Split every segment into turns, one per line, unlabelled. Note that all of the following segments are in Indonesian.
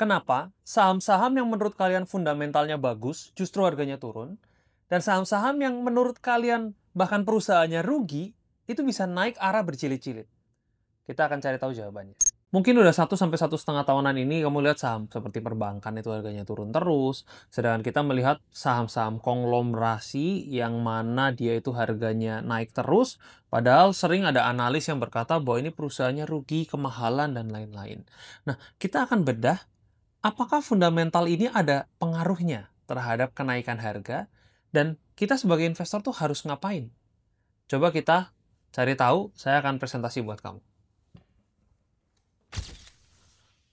kenapa saham-saham yang menurut kalian fundamentalnya bagus justru harganya turun, dan saham-saham yang menurut kalian bahkan perusahaannya rugi itu bisa naik arah berjilid-jilid. Kita akan cari tahu jawabannya. Mungkin udah 1 sampai 1,5 tahunan ini kamu lihat saham seperti perbankan itu harganya turun terus, sedangkan kita melihat saham-saham konglomerasi yang mana dia itu harganya naik terus, padahal sering ada analis yang berkata bahwa ini perusahaannya rugi, kemahalan, dan lain-lain. Nah, kita akan bedah apakah fundamental ini ada pengaruhnya terhadap kenaikan harga, dan kita sebagai investor tuh harus ngapain? Coba kita cari tahu, saya akan presentasi buat kamu.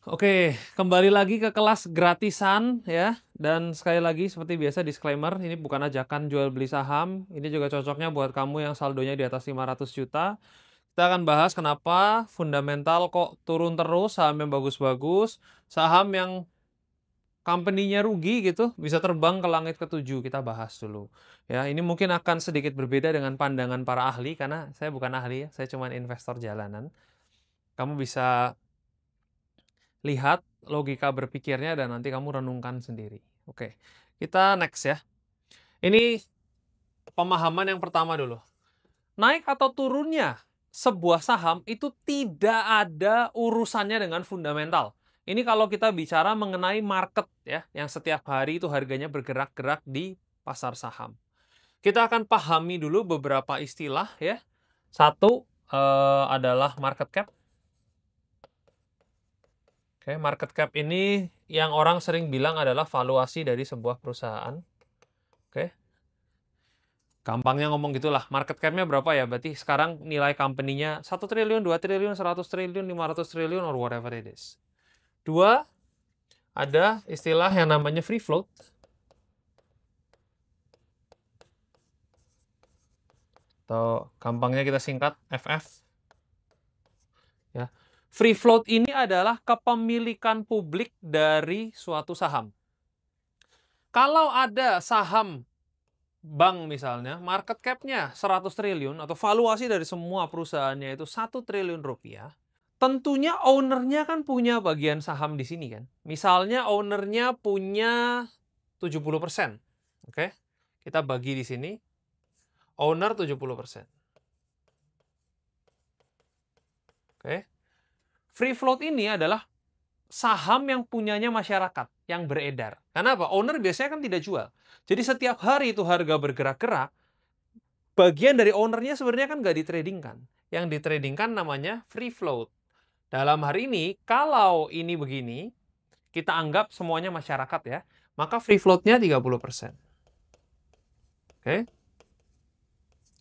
Oke, kembali lagi ke kelas gratisan ya. Dan sekali lagi seperti biasa disclaimer, ini bukan ajakan jual beli saham. Ini juga cocoknya buat kamu yang saldonya di atas 500 juta. Kita akan bahas kenapa fundamental kok turun terus, saham yang bagus-bagus, saham yang company-nya rugi gitu, bisa terbang ke langit ketujuh. Kita bahas dulu. Ya, ini mungkin akan sedikit berbeda dengan pandangan para ahli, karena saya bukan ahli ya, saya cuma investor jalanan. Kamu bisa lihat logika berpikirnya dan nanti kamu renungkan sendiri. Oke, kita next ya. Ini pemahaman yang pertama dulu. Naik atau turunnya sebuah saham itu tidak ada urusannya dengan fundamental. Ini kalau kita bicara mengenai market ya, yang setiap hari itu harganya bergerak-gerak di pasar saham. Kita akan pahami dulu beberapa istilah ya. Satu adalah market cap. Oke, market cap ini yang orang sering bilang adalah valuasi dari sebuah perusahaan. Oke. Gampangnya ngomong gitulah, market cap-nya berapa ya? Berarti sekarang nilai company-nya 1 triliun, 2 triliun, 100 triliun, 500 triliun, or whatever it is. Dua, ada istilah yang namanya free float. Atau gampangnya kita singkat FF. Ya. Free float ini adalah kepemilikan publik dari suatu saham. Kalau ada saham bank misalnya, market cap-nya 100 triliun atau valuasi dari semua perusahaannya itu 1 triliun rupiah, tentunya owner-nya kan punya bagian saham di sini kan. Misalnya owner-nya punya 70%. Oke, kita bagi di sini. Owner 70%. Oke. Free float ini adalah saham yang punyanya masyarakat, yang beredar. Karena apa? Owner biasanya kan tidak jual. Jadi setiap hari itu harga bergerak-gerak, bagian dari ownernya sebenarnya kan nggak ditradingkan. Yang ditradingkan namanya free float. Dalam hari ini, kalau ini begini, kita anggap semuanya masyarakat ya, maka free float-nya 30%. Oke?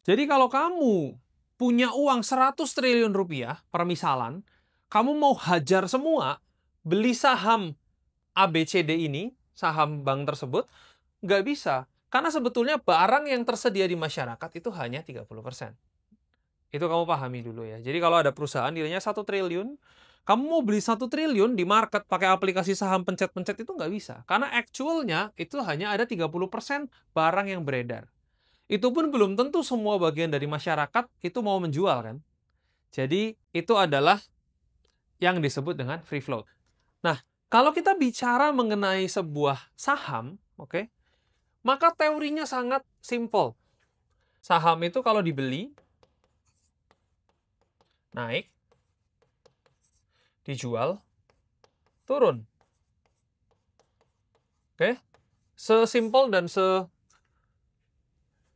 Jadi kalau kamu punya uang 100 triliun rupiah, permisalan, kamu mau hajar semua, beli saham ABCD ini, saham bank tersebut, nggak bisa. Karena sebetulnya barang yang tersedia di masyarakat itu hanya 30%. Itu kamu pahami dulu ya. Jadi kalau ada perusahaan nilainya 1 triliun, kamu mau beli 1 triliun di market pakai aplikasi saham pencet-pencet itu nggak bisa. Karena actualnya itu hanya ada 30% barang yang beredar. Itu pun belum tentu semua bagian dari masyarakat itu mau menjual kan. Jadi itu adalah yang disebut dengan free float. Nah, kalau kita bicara mengenai sebuah saham, oke, maka teorinya sangat simple. Saham itu kalau dibeli, naik, dijual, turun. Oke, sesimpel dan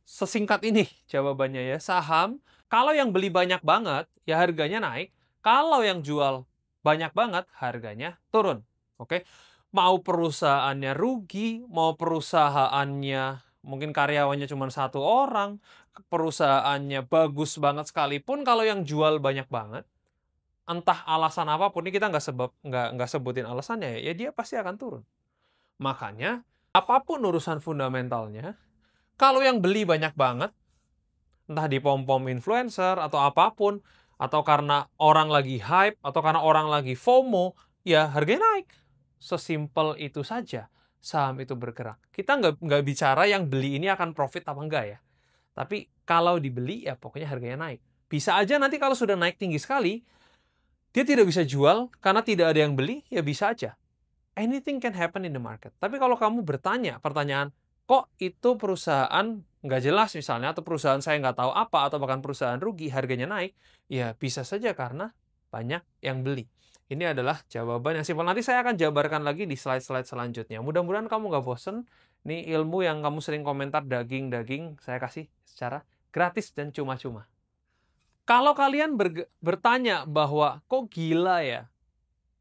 sesingkat ini jawabannya ya. Saham, kalau yang beli banyak banget, ya harganya naik. Kalau yang jual banyak banget, harganya turun. Oke, mau perusahaannya rugi, mau perusahaannya mungkin karyawannya cuma 1 orang, perusahaannya bagus banget sekalipun, kalau yang jual banyak banget, entah alasan apapun, ini kita nggak sebutin alasannya ya, dia pasti akan turun. Makanya, apapun urusan fundamentalnya, kalau yang beli banyak banget, entah di pom-pom influencer atau apapun, atau karena orang lagi hype, atau karena orang lagi FOMO, ya harganya naik. Sesimpel itu saja saham itu bergerak. Kita nggak bicara yang beli ini akan profit apa enggak ya. Tapi kalau dibeli ya pokoknya harganya naik. Bisa aja nanti kalau sudah naik tinggi sekali, dia tidak bisa jual karena tidak ada yang beli, ya bisa aja. anything can happen in the market. Tapi kalau kamu bertanya pertanyaan, kok itu perusahaan nggak jelas misalnya, atau perusahaan saya nggak tahu apa, atau bahkan perusahaan rugi, harganya naik, ya bisa saja karena banyak yang beli. Ini adalah jawaban yang simpel. Nanti saya akan jabarkan lagi di slide-slide selanjutnya. Mudah-mudahan kamu nggak bosen. Ini ilmu yang kamu sering komentar daging-daging, saya kasih secara gratis dan cuma-cuma. Kalau kalian bertanya bahwa, kok gila ya,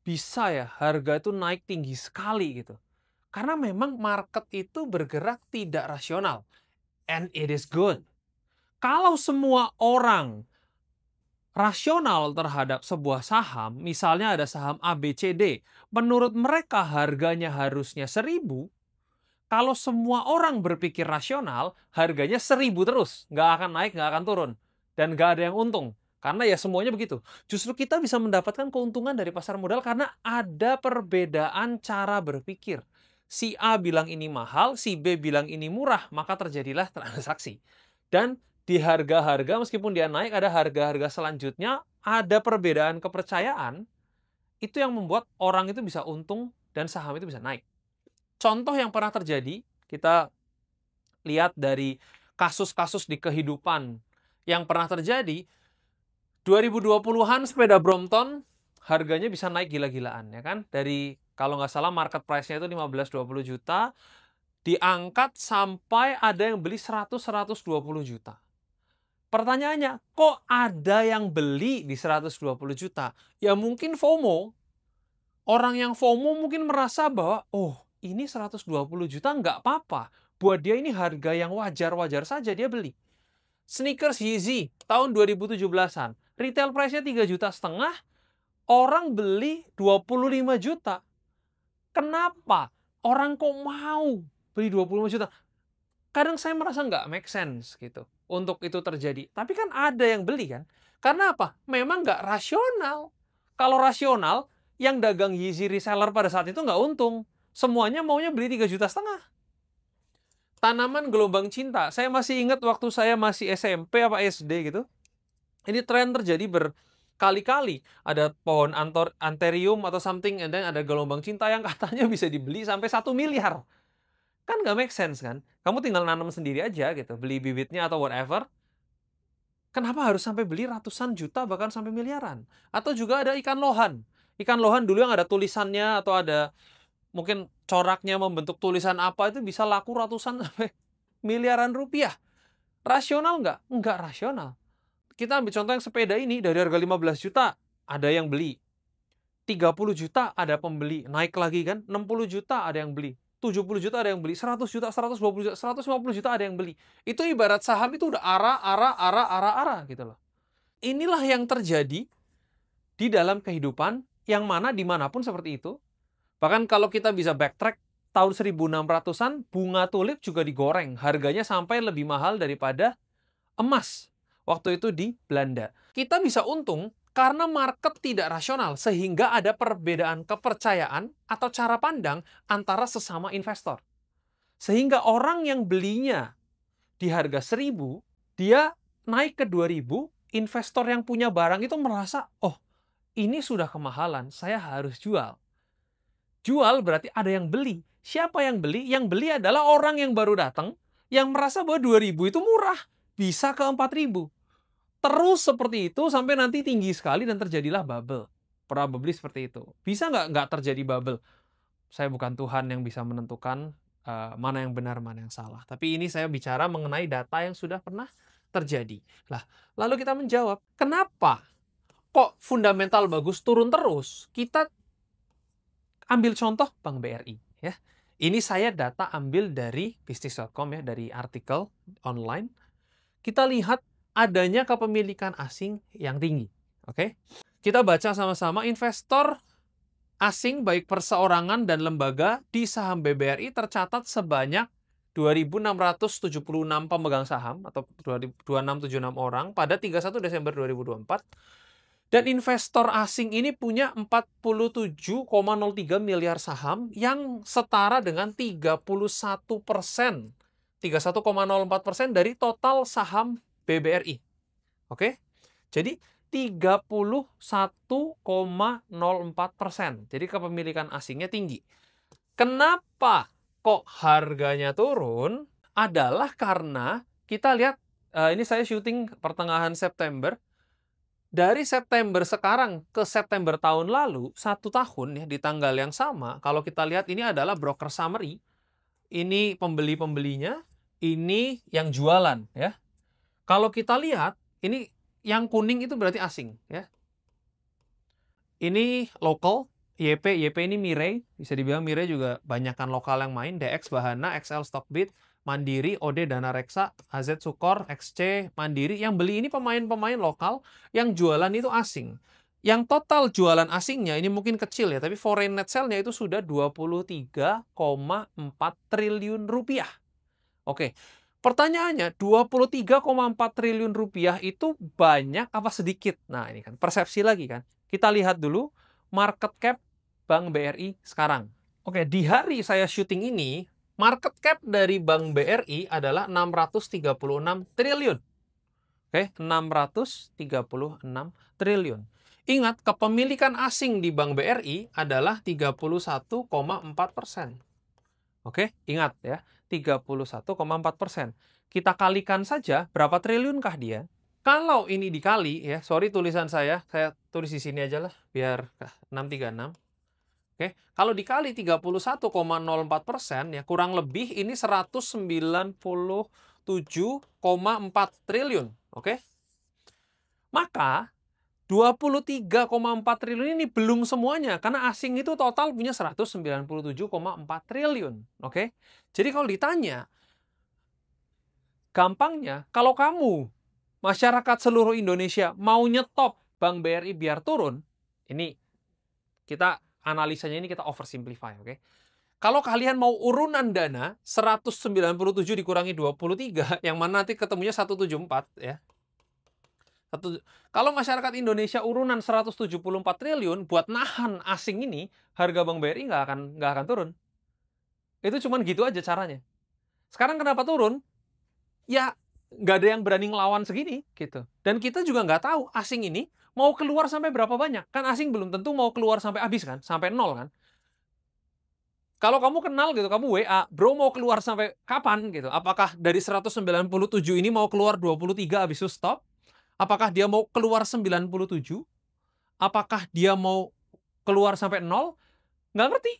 bisa ya harga itu naik tinggi sekali gitu. Karena memang market itu bergerak tidak rasional. And it is good. Kalau semua orang rasional terhadap sebuah saham, misalnya ada saham ABCD, menurut mereka harganya harusnya 1.000, kalau semua orang berpikir rasional, harganya 1.000 terus. Nggak akan naik, nggak akan turun. Dan nggak ada yang untung. Karena ya semuanya begitu. Justru kita bisa mendapatkan keuntungan dari pasar modal karena ada perbedaan cara berpikir. Si A bilang ini mahal, si B bilang ini murah, maka terjadilah transaksi. Dan di harga-harga, meskipun dia naik, ada harga-harga selanjutnya, ada perbedaan kepercayaan, itu yang membuat orang itu bisa untung dan saham itu bisa naik. Contoh yang pernah terjadi, kita lihat dari kasus-kasus di kehidupan yang pernah terjadi, 2020-an sepeda Brompton harganya bisa naik gila-gilaan, ya kan? Dari, kalau nggak salah, market price-nya itu 15-20 juta, diangkat sampai ada yang beli 100-120 juta. Pertanyaannya, kok ada yang beli di 120 juta? Ya mungkin FOMO. Orang yang FOMO mungkin merasa bahwa, oh, ini 120 juta nggak apa-apa. Buat dia ini harga yang wajar-wajar saja, dia beli. Sneakers Yeezy tahun 2017-an. Retail price-nya 3,5 juta. Orang beli 25 juta. Kenapa? Orang kok mau beli 25 juta? Kadang saya merasa nggak make sense gitu untuk itu terjadi. Tapi kan ada yang beli kan? Karena apa? Memang nggak rasional. Kalau rasional, yang dagang Yeezy reseller pada saat itu nggak untung. Semuanya maunya beli 3,5 juta. Tanaman gelombang cinta. Saya masih ingat waktu saya masih SMP apa SD gitu. Ini tren terjadi berkali-kali. Ada pohon anthurium atau something, and then ada gelombang cinta yang katanya bisa dibeli sampai 1 miliar. Kan nggak make sense kan? Kamu tinggal nanam sendiri aja gitu, beli bibitnya atau whatever. Kenapa harus sampai beli ratusan juta bahkan sampai miliaran? Atau juga ada ikan lohan. Ikan lohan dulu yang ada tulisannya atau ada mungkin coraknya membentuk tulisan apa, itu bisa laku ratusan sampai miliaran rupiah. Rasional nggak? Nggak rasional. Kita ambil contoh yang sepeda ini, dari harga 15 juta ada yang beli. 30 juta ada pembeli, naik lagi kan, 60 juta ada yang beli. 70 juta ada yang beli, 100 juta, 120 juta, 150 juta ada yang beli. Itu ibarat saham itu udah arah gitu loh. Inilah yang terjadi di dalam kehidupan yang mana dimanapun seperti itu. Bahkan kalau kita bisa backtrack, tahun 1600-an bunga tulip juga digoreng. Harganya sampai lebih mahal daripada emas waktu itu di Belanda. Kita bisa untung karena market tidak rasional, sehingga ada perbedaan kepercayaan atau cara pandang antara sesama investor. Sehingga orang yang belinya di harga 1.000, dia naik ke 2.000, investor yang punya barang itu merasa, oh, ini sudah kemahalan, saya harus jual. Jual berarti ada yang beli. Siapa yang beli? Yang beli adalah orang yang baru datang, yang merasa bahwa 2.000 itu murah, bisa ke 4.000. Terus seperti itu sampai nanti tinggi sekali dan terjadilah bubble. Probably seperti itu. Bisa nggak terjadi bubble? Saya bukan Tuhan yang bisa menentukan mana yang benar, mana yang salah. Tapi ini saya bicara mengenai data yang sudah pernah terjadi. Lah, lalu kita menjawab, kenapa kok fundamental bagus turun terus? Kita ambil contoh Bank BRI. Ya. Ini saya data ambil dari bisnis.com ya, dari artikel online. Kita lihat adanya kepemilikan asing yang tinggi. Oke? Kita baca sama-sama, investor asing baik perseorangan dan lembaga di saham BBRI tercatat sebanyak 2.676 pemegang saham atau 2.676 orang pada 31 Desember 2024. Dan investor asing ini punya 47,03 miliar saham yang setara dengan 31%. 31,04% dari total saham BBRI. Oke? Jadi 31,04%. Jadi kepemilikan asingnya tinggi. Kenapa kok harganya turun? Adalah karena kita lihat, ini saya syuting pertengahan September. Dari September sekarang ke September tahun lalu, 1 tahun ya, di tanggal yang sama, kalau kita lihat ini adalah broker summary, ini pembeli-pembelinya, ini yang jualan ya. Kalau kita lihat, ini yang kuning itu berarti asing ya. Ini local, YP ini Mirai, bisa dibilang Mirai juga banyakkan lokal yang main, DX Bahana, XL Stockbit, Mandiri, OD Dana Reksa, AZ Sukor, XC, Mandiri. Yang beli ini pemain-pemain lokal, yang jualan itu asing. Yang total jualan asingnya ini mungkin kecil ya, tapi foreign net sale-nya itu sudah 23,4 triliun rupiah. Oke, pertanyaannya 23,4 triliun rupiah itu banyak apa sedikit? Nah ini kan persepsi lagi kan. Kita lihat dulu market cap Bank BRI sekarang. Oke, di hari saya syuting ini, market cap dari Bank BRI adalah 636 triliun. Oke, 636 triliun. Ingat, kepemilikan asing di Bank BRI adalah 31,4%. Oke, ingat ya, 31,4%. Kita kalikan saja, berapa triliunkah dia? Kalau ini dikali, ya, sorry tulisan saya tulis di sini aja lah, biar 636. Oke, kalau dikali 31,04%, ya kurang lebih ini 197,4 triliun. Oke, maka 23,4 triliun ini belum semuanya, karena asing itu total punya 197,4 triliun. Oke, jadi kalau ditanya, gampangnya, kalau kamu, masyarakat seluruh Indonesia, mau nyetop Bank BRI biar turun, ini kita analisanya ini kita oversimplify, oke? Kalau kalian mau urunan dana, 197 dikurangi 23, yang mana nanti ketemunya 174, ya. Kalau masyarakat Indonesia urunan 174 triliun, buat nahan asing ini, harga Bank BRI nggak akan turun. Itu cuman gitu aja caranya. Sekarang kenapa turun? Ya, nggak ada yang berani ngelawan segini, gitu. Dan kita juga nggak tahu asing ini mau keluar sampai berapa banyak. Kan asing belum tentu mau keluar sampai habis kan, sampai nol kan. Kalau kamu kenal gitu, kamu WA, bro mau keluar sampai kapan gitu? Apakah dari 197 ini mau keluar 23 habis itu stop? Apakah dia mau keluar 97? Apakah dia mau keluar sampai 0? Nggak ngerti.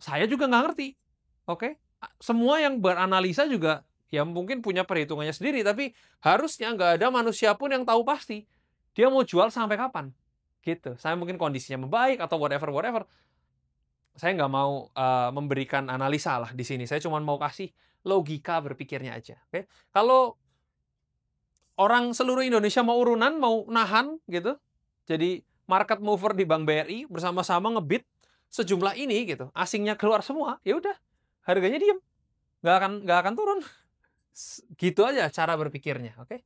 Saya juga nggak ngerti. Oke? Semua yang beranalisa juga ya mungkin punya perhitungannya sendiri, tapi harusnya nggak ada manusia pun yang tahu pasti dia mau jual sampai kapan. Gitu. Saya mungkin kondisinya membaik atau whatever. Saya nggak mau memberikan analisa lah di sini. Saya cuma mau kasih logika berpikirnya aja. Oke? Kalau orang seluruh Indonesia mau urunan, mau nahan gitu, jadi market mover di Bank BRI bersama-sama ngebit sejumlah ini gitu, asingnya keluar semua, ya udah harganya diem, nggak akan turun. Gitu aja cara berpikirnya, oke?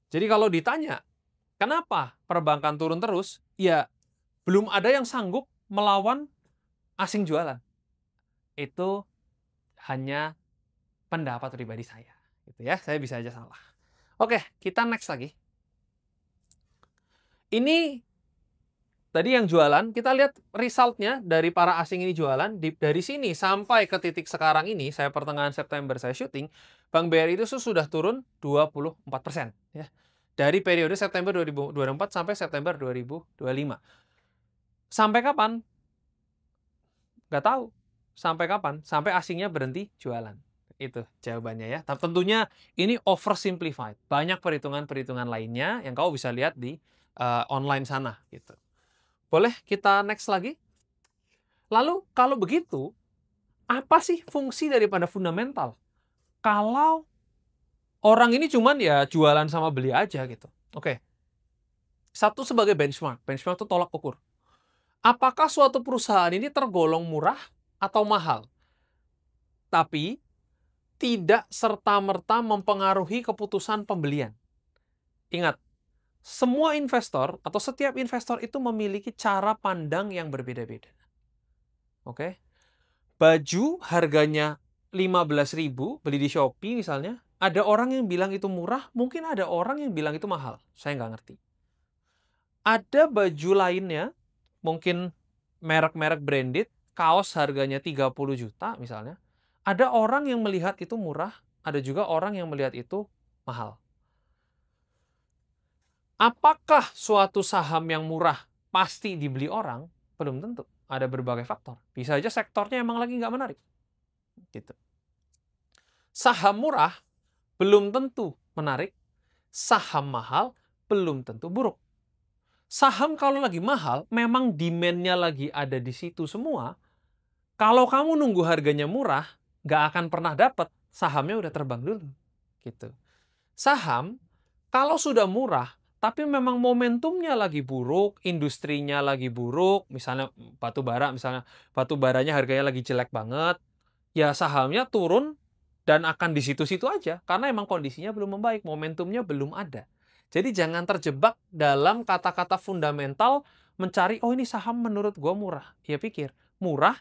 Jadi kalau ditanya kenapa perbankan turun terus, ya belum ada yang sanggup melawan asing jualan. Itu hanya pendapat pribadi saya. Gitu ya, saya bisa aja salah. Oke, kita next lagi. Ini tadi yang jualan, kita lihat resultnya dari para asing ini jualan. Dari sini sampai ke titik sekarang ini, saya pertengahan September saya syuting, Bank BRI itu sudah turun 24%. Ya. Dari periode September 2024 sampai September 2025. Sampai kapan? Nggak tahu. Sampai kapan? Sampai asingnya berhenti jualan. Itu jawabannya ya. Tapi tentunya ini oversimplified. Banyak perhitungan-perhitungan lainnya yang kau bisa lihat di online sana. Gitu. Boleh kita next lagi? Lalu kalau begitu, apa sih fungsi daripada fundamental? Kalau orang ini cuman ya jualan sama beli aja gitu. Oke. Satu sebagai benchmark. Benchmark itu tolak ukur. Apakah suatu perusahaan ini tergolong murah atau mahal? Tapi tidak serta-merta mempengaruhi keputusan pembelian. Ingat, semua investor atau setiap investor itu memiliki cara pandang yang berbeda-beda. Oke. Baju harganya 15.000 beli di Shopee misalnya, ada orang yang bilang itu murah, mungkin ada orang yang bilang itu mahal. Saya nggak ngerti. Ada baju lainnya, mungkin merek-merek branded, kaos harganya 30 juta misalnya, ada orang yang melihat itu murah, ada juga orang yang melihat itu mahal. Apakah suatu saham yang murah pasti dibeli orang? Belum tentu. Ada berbagai faktor. Bisa aja sektornya emang lagi nggak menarik. Gitu. Saham murah belum tentu menarik. Saham mahal belum tentu buruk. Saham kalau lagi mahal, memang demand-nya lagi ada di situ semua. Kalau kamu nunggu harganya murah, nggak akan pernah dapat. Sahamnya udah terbang dulu. Gitu. Saham, kalau sudah murah, tapi memang momentumnya lagi buruk, industrinya lagi buruk, misalnya batu bara, misalnya batu baranya harganya lagi jelek banget, ya sahamnya turun dan akan di situ-situ aja, karena emang kondisinya belum membaik, momentumnya belum ada. Jadi jangan terjebak dalam kata-kata fundamental mencari, oh ini saham menurut gue murah. Ya pikir, murah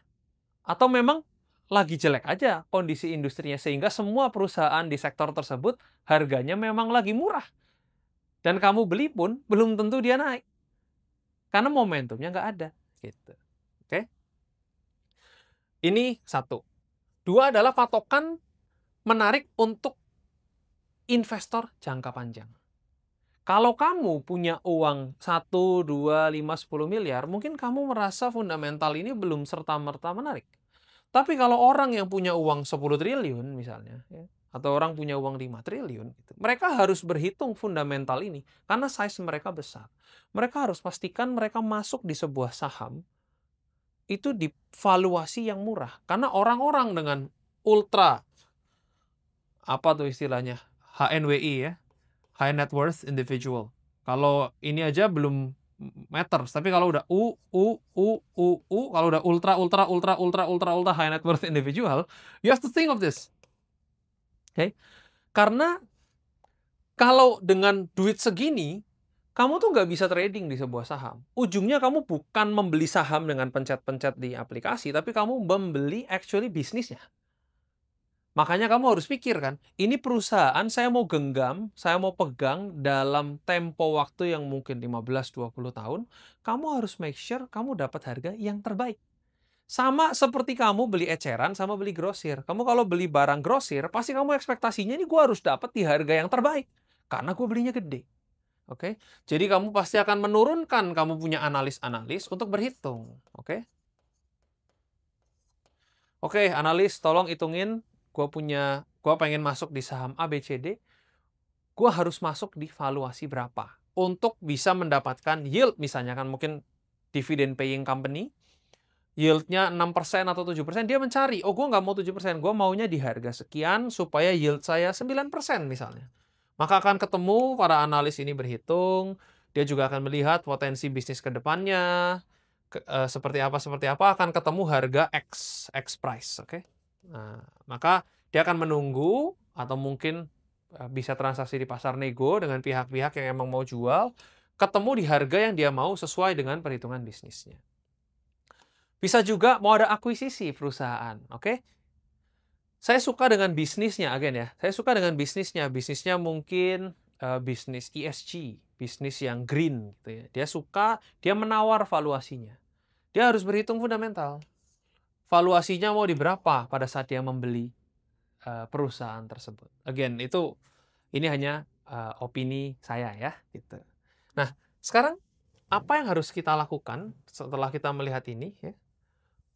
atau memang lagi jelek aja kondisi industrinya, sehingga semua perusahaan di sektor tersebut harganya memang lagi murah. Dan kamu beli pun belum tentu dia naik. Karena momentumnya nggak ada. Gitu. Oke? Ini satu. Dua adalah patokan menarik untuk investor jangka panjang. Kalau kamu punya uang 1, 2, 5, 10 miliar, mungkin kamu merasa fundamental ini belum serta-merta menarik. Tapi kalau orang yang punya uang 10 triliun misalnya, ya, atau orang punya uang 5 triliun, gitu, mereka harus berhitung fundamental ini, karena size mereka besar. Mereka harus pastikan mereka masuk di sebuah saham, itu di valuasi yang murah. Karena orang-orang dengan ultra, apa tuh istilahnya, HNWI ya, High Net Worth Individual. Kalau ini aja belum matters, tapi kalau udah kalau udah ultra high net worth individual, you have to think of this. Okay? Karena kalau dengan duit segini, kamu tuh nggak bisa trading di sebuah saham. Ujungnya kamu bukan membeli saham dengan pencet-pencet di aplikasi, tapi kamu membeli actually bisnisnya. Makanya kamu harus pikir kan, ini perusahaan saya mau genggam, saya mau pegang dalam tempo waktu yang mungkin 15-20 tahun, kamu harus make sure kamu dapat harga yang terbaik. Sama seperti kamu beli eceran sama beli grosir. Kamu kalau beli barang grosir, pasti kamu ekspektasinya ini gue harus dapat di harga yang terbaik. Karena gue belinya gede. Oke? Jadi kamu pasti akan menurunkan kamu punya analis-analis untuk berhitung. Oke? Oke, analis tolong hitungin. Gue pengen masuk di saham ABCD, gue harus masuk di valuasi berapa untuk bisa mendapatkan yield, misalnya kan mungkin dividend paying company, yieldnya 6% atau 7%, dia mencari, oh gue nggak mau 7%, gue maunya di harga sekian supaya yield saya 9% misalnya. Maka akan ketemu para analis ini berhitung, dia juga akan melihat potensi bisnis ke depannya, seperti apa, akan ketemu harga X price, oke? Nah, maka dia akan menunggu atau mungkin bisa transaksi di pasar nego dengan pihak-pihak yang emang mau jual, ketemu di harga yang dia mau sesuai dengan perhitungan bisnisnya. Bisa juga mau ada akuisisi perusahaan, oke? Saya suka dengan bisnisnya, ya. Saya suka dengan bisnisnya. Bisnisnya mungkin bisnis ESG, bisnis yang green, gitu ya. Dia menawar valuasinya. Dia harus berhitung fundamental. Valuasinya mau di berapa pada saat dia membeli perusahaan tersebut. Again, ini hanya opini saya ya, gitu. Nah, sekarang apa yang harus kita lakukan setelah kita melihat ini? Ya?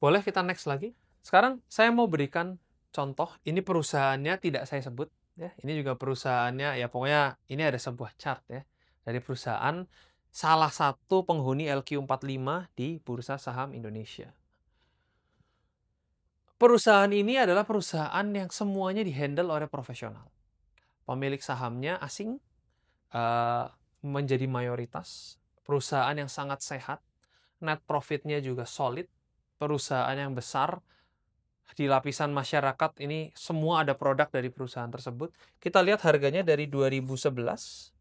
Boleh kita next lagi? Sekarang saya mau berikan contoh. Ini perusahaannya tidak saya sebut. Ya. Ini juga perusahaannya, ya pokoknya ini ada sebuah chart ya dari perusahaan salah satu penghuni LQ45 di Bursa Saham Indonesia. Perusahaan ini adalah perusahaan yang semuanya dihandle oleh profesional. Pemilik sahamnya asing, menjadi mayoritas. Perusahaan yang sangat sehat, net profitnya juga solid. Perusahaan yang besar, di lapisan masyarakat ini semua ada produk dari perusahaan tersebut. Kita lihat harganya dari 2011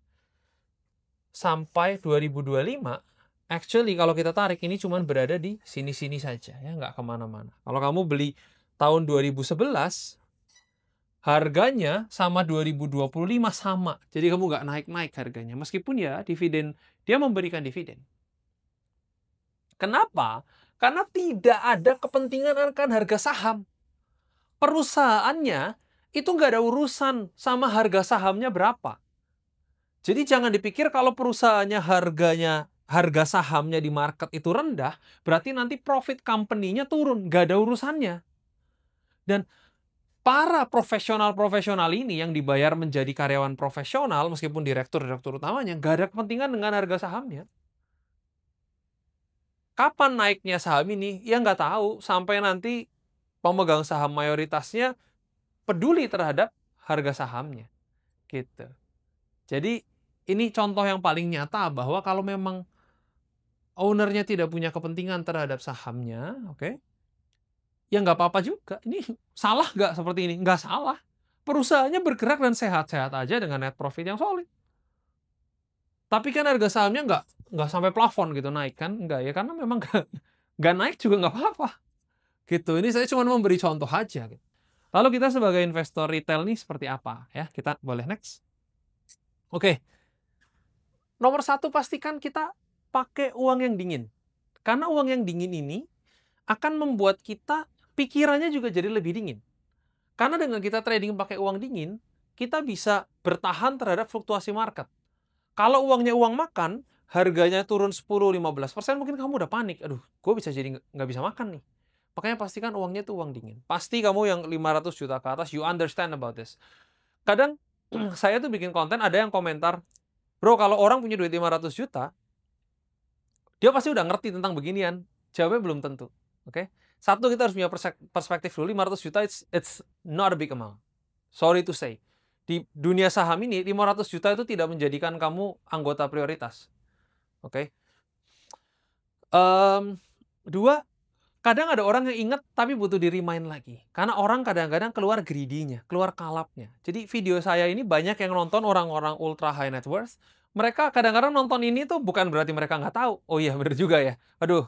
sampai 2025. Actually, kalau kita tarik, ini cuma berada di sini-sini saja, ya, nggak kemana-mana. Kalau kamu beli tahun 2011, harganya sama 2025 sama. Jadi kamu nggak naik-naik harganya. Meskipun ya dividen, dia memberikan dividen. Kenapa? Karena tidak ada kepentingan akan harga saham. Perusahaannya itu nggak ada urusan sama harga sahamnya berapa. Jadi jangan dipikir kalau perusahaannya harga sahamnya di market itu rendah, berarti nanti profit company-nya turun. Nggak ada urusannya. Dan para profesional-profesional ini yang dibayar menjadi karyawan profesional, meskipun direktur-direktur utamanya, nggak ada kepentingan dengan harga sahamnya. Kapan naiknya saham ini? Ya nggak tahu, sampai nanti pemegang saham mayoritasnya peduli terhadap harga sahamnya. Gitu. Jadi, ini contoh yang paling nyata bahwa kalau memang ownernya tidak punya kepentingan terhadap sahamnya, oke, ya nggak apa-apa juga. Ini salah nggak seperti ini? Nggak salah. Perusahaannya bergerak dan sehat-sehat aja dengan net profit yang solid. Tapi kan harga sahamnya nggak sampai plafon gitu naik kan? Nggak ya, karena memang nggak naik juga nggak apa-apa. Gitu. Ini saya cuma memberi contoh aja. Gitu. Lalu kita sebagai investor retail nih seperti apa? Ya, kita boleh next. Oke. Nomor satu, pastikan kita pakai uang yang dingin. Karena uang yang dingin ini akan membuat kita pikirannya juga jadi lebih dingin. Karena dengan kita trading pakai uang dingin, kita bisa bertahan terhadap fluktuasi market. Kalau uangnya uang makan, harganya turun 10-15%, mungkin kamu udah panik. Aduh, gue bisa jadi nggak bisa makan nih. Makanya pastikan uangnya itu uang dingin. Pasti kamu yang 500 juta ke atas, you understand about this. Kadang saya tuh bikin konten, ada yang komentar, bro, kalau orang punya duit 500 juta, dia pasti udah ngerti tentang beginian. Jawabnya belum tentu. Oke? Satu, kita harus punya perspektif dulu, 500 juta it's not a big amount. Sorry to say. Di dunia saham ini, 500 juta itu tidak menjadikan kamu anggota prioritas. Oke? Dua, kadang ada orang yang ingat tapi butuh di-remind lagi. Karena orang kadang-kadang keluar greedy-nya, keluar kalapnya. Jadi video saya ini banyak yang nonton orang-orang ultra high net worth. Mereka kadang-kadang nonton ini tuh bukan berarti mereka nggak tahu. Oh iya, bener juga ya. Aduh,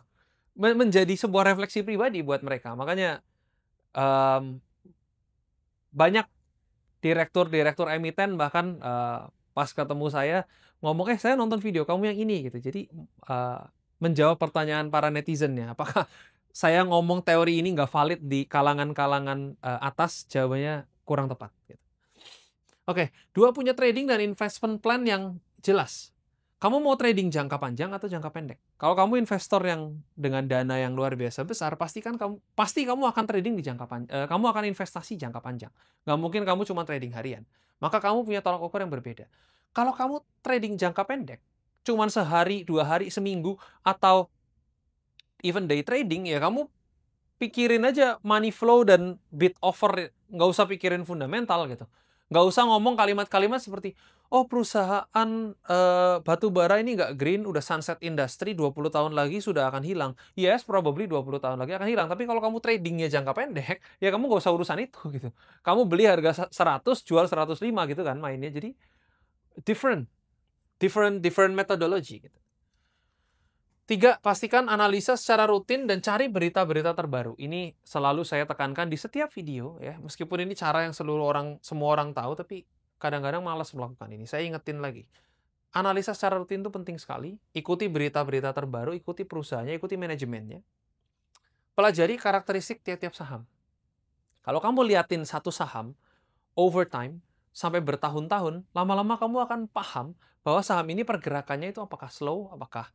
menjadi sebuah refleksi pribadi buat mereka. Makanya banyak direktur emiten bahkan pas ketemu saya ngomong, saya nonton video kamu yang ini gitu. Jadi menjawab pertanyaan para netizennya, apakah saya ngomong teori ini nggak valid di kalangan-kalangan atas, jawabannya kurang tepat. Gitu. Oke, dua, punya trading dan investment plan yang jelas. Kamu mau trading jangka panjang atau jangka pendek? Kalau kamu investor yang dengan dana yang luar biasa besar, pasti kamu akan trading di jangka panjang. Kamu akan investasi jangka panjang. Nggak mungkin kamu cuma trading harian. Maka kamu punya tolak ukur yang berbeda. Kalau kamu trading jangka pendek, cuma sehari, 2 hari, seminggu, atau even day trading, ya kamu pikirin aja money flow dan bid offer, nggak usah pikirin fundamental gitu. Nggak usah ngomong kalimat-kalimat seperti, oh perusahaan batu bara ini nggak green, udah sunset industry, 20 tahun lagi sudah akan hilang. Yes, probably 20 tahun lagi akan hilang. Tapi kalau kamu tradingnya jangka pendek, ya kamu nggak usah urusan itu gitu. Kamu beli harga 100, jual 105 gitu kan mainnya. Jadi different methodology gitu. 3, pastikan analisa secara rutin dan cari berita-berita terbaru. Ini selalu saya tekankan di setiap video ya. Meskipun ini cara yang semua orang tahu, tapi kadang-kadang malas melakukan ini. Saya ingetin lagi. Analisa secara rutin itu penting sekali. Ikuti berita-berita terbaru, ikuti perusahaannya, ikuti manajemennya. Pelajari karakteristik tiap-tiap saham. Kalau kamu liatin satu saham over time sampai bertahun-tahun, lama-lama kamu akan paham bahwa saham ini pergerakannya itu apakah slow, apakah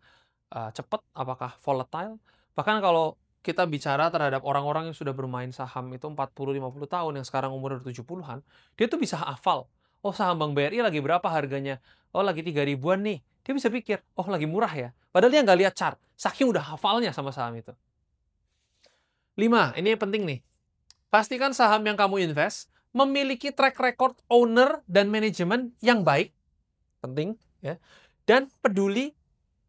cepat, apakah volatile. Bahkan kalau kita bicara terhadap orang-orang yang sudah bermain saham itu 40-50 tahun, yang sekarang umur 70-an, dia tuh bisa hafal. Oh, saham Bank BRI lagi berapa harganya? Oh, lagi 3 ribuan nih. Dia bisa pikir, oh lagi murah ya. Padahal dia nggak lihat chart. Saking udah hafalnya sama saham itu. 5, ini yang penting nih. Pastikan saham yang kamu invest memiliki track record owner dan manajemen yang baik. Penting ya. Dan peduli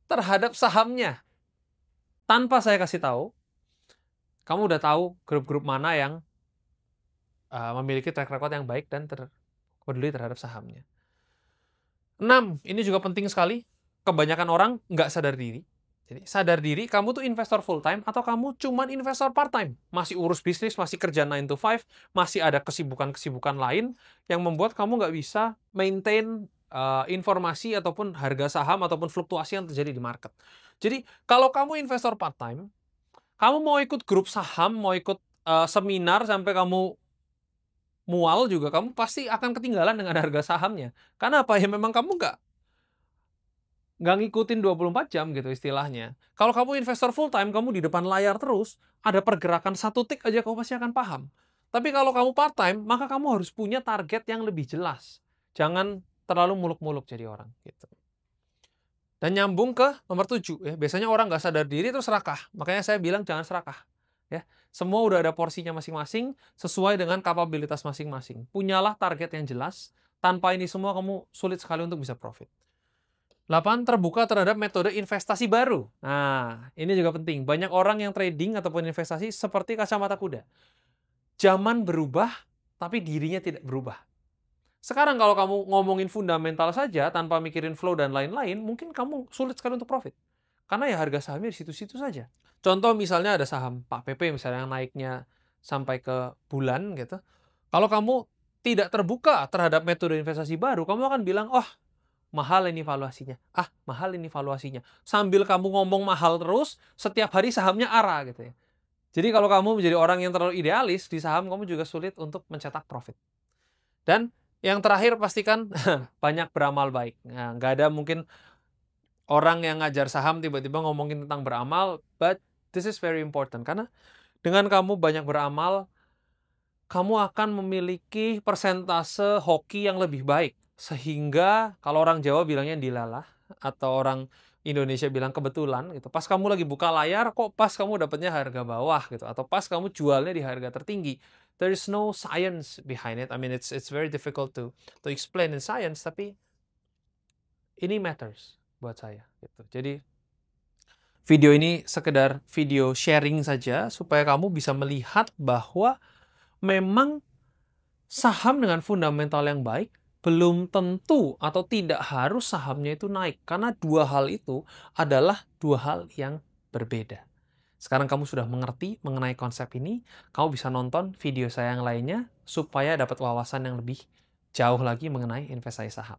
terhadap sahamnya. Tanpa saya kasih tahu, kamu udah tahu grup-grup mana yang memiliki track record yang baik dan peduli terhadap sahamnya. 6, ini juga penting sekali. Kebanyakan orang nggak sadar diri. Jadi sadar diri, kamu tuh investor full time atau kamu cuman investor part time. Masih urus bisnis, masih kerja 9 to 5, masih ada kesibukan-kesibukan lain yang membuat kamu nggak bisa maintain informasi ataupun harga saham ataupun fluktuasi yang terjadi di market. Jadi kalau kamu investor part time, Kamu mau ikut grup saham, mau ikut, seminar sampai kamu mual juga, kamu pasti akan ketinggalan dengan harga sahamnya. Karena apa? Ya memang kamu nggak ngikutin 24 jam gitu istilahnya. Kalau kamu investor full time, kamu di depan layar terus, ada pergerakan satu tik aja kamu pasti akan paham. Tapi kalau kamu part time, maka kamu harus punya target yang lebih jelas. Jangan terlalu muluk-muluk jadi orang gitu. Dan nyambung ke nomor 7 ya, biasanya orang nggak sadar diri terus serakah. Makanya saya bilang jangan serakah. Ya, semua udah ada porsinya masing-masing sesuai dengan kapabilitas masing-masing. Punyalah target yang jelas. Tanpa ini semua kamu sulit sekali untuk bisa profit. 8. Terbuka terhadap metode investasi baru. Nah, ini juga penting. Banyak orang yang trading ataupun investasi seperti kacamata kuda. Zaman berubah, tapi dirinya tidak berubah. Sekarang kalau kamu ngomongin fundamental saja, tanpa mikirin flow dan lain-lain, mungkin kamu sulit sekali untuk profit. Karena ya harga sahamnya di situ-situ saja. Contoh misalnya ada saham Pak PP misalnya yang naiknya sampai ke bulan gitu. Kalau kamu tidak terbuka terhadap metode investasi baru, kamu akan bilang, oh mahal ini valuasinya. Ah, mahal ini valuasinya. Sambil kamu ngomong mahal terus, setiap hari sahamnya ARA gitu ya. Jadi kalau kamu menjadi orang yang terlalu idealis di saham, kamu juga sulit untuk mencetak profit. Dan yang terakhir pastikan banyak beramal baik. Nah, nggak ada mungkin orang yang ngajar saham tiba-tiba ngomongin tentang beramal, but this is very important. Karena dengan kamu banyak beramal, kamu akan memiliki persentase hoki yang lebih baik. Sehingga kalau orang Jawa bilangnya dilalah, atau orang Indonesia bilang kebetulan gitu. Pas kamu lagi buka layar, kok pas kamu dapatnya harga bawah gitu, atau pas kamu jualnya di harga tertinggi. There is no science behind it. I mean it's very difficult to explain in science, tapi ini matters buat saya gitu. Jadi video ini sekedar video sharing saja supaya kamu bisa melihat bahwa memang saham dengan fundamental yang baik belum tentu atau tidak harus sahamnya itu naik. Karena dua hal itu adalah dua hal yang berbeda. Sekarang kamu sudah mengerti mengenai konsep ini, kamu bisa nonton video saya yang lainnya supaya dapat wawasan yang lebih jauh lagi mengenai investasi saham.